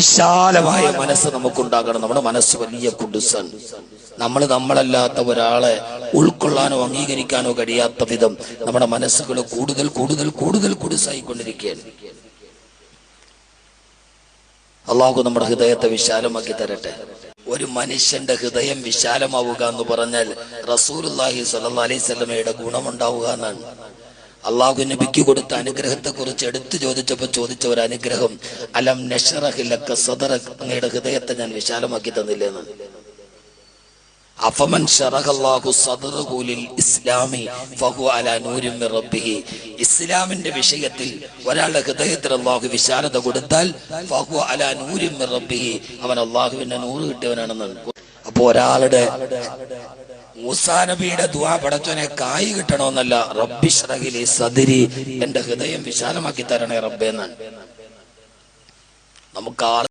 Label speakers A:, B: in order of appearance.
A: വിശാലമായ മനസ്സ് നമുക്കുണ്ടാകണം. നമ്മുടെ മനസ്സ് വലിയ കുടുസാണ്. നമ്മളല്ലാത്ത ഒരാളെ ഉൾക്കൊള്ളാനോ അംഗീകരിക്കാനോ കഴിയാത്ത വിധം നമ്മുടെ മനസ്സുകൾ കൂടുതൽ കൂടുതൽ കൂടുതൽ കുടുസായിക്കൊണ്ടിരിക്കുകയാണ്. അള്ളാഹു നമ്മുടെ ഹൃദയത്തെ വിശാലമാക്കി തരട്ടെ. ഒരു മനുഷ്യന്റെ ഹൃദയം വിശാലമാവുക എന്ന് പറഞ്ഞാൽ റസൂലുള്ളാഹി സ്വല്ലല്ലാഹു അലൈഹി വസല്ലമയുടെ ഗുണമുണ്ടാവുക എന്നാണ്. അള്ളാഹു നബിക്ക് കൊടുത്ത അനുഗ്രഹത്തെ കുറിച്ച് എടുത്തു ചോദിച്ചപ്പോൾ ചോദിച്ച ഒരു അനുഗ്രഹം, അലം നശ്റഹ് ലക സദറക, അങ്ങയുടെ ഹൃദയത്തെ ഞാൻ വിശാലമാക്കി തന്നില്ലേന്ന്. അഫമൻ ശറഹല്ലാഹു സദറഹു ലിൽ ഇസ്ലാമി ഫഹുവ അലാ നൂരിൻ മിർ റബ്ബിഹി. ഇസ്ലാമിന്റെ വിഷയത്തിൽ ഒരാളുടെ ഹൃദയത്തിൽ അള്ളാഹു വിശാലത കൊടുത്താൽ ഫഹുവ അലാ നൂരിൻ മിർ റബ്ബിഹി, അവൻ അള്ളാഹുവിന്റെ നൂറ് കിട്ടിയവനാണെന്നാണ്. അപ്പൊ ഒരാളുടെ മൂസാ നബിയുടെ ദുആ പടച്ചോനെ കായ് കിട്ടണമെന്നല്ല, റബ്ബി ശ്റഹ് ലി സദ്രി, എന്റെ ഹൃദയം വിശാലമാക്കി തരണേ റബ്ബേ എന്നാണ്. നമുക്ക്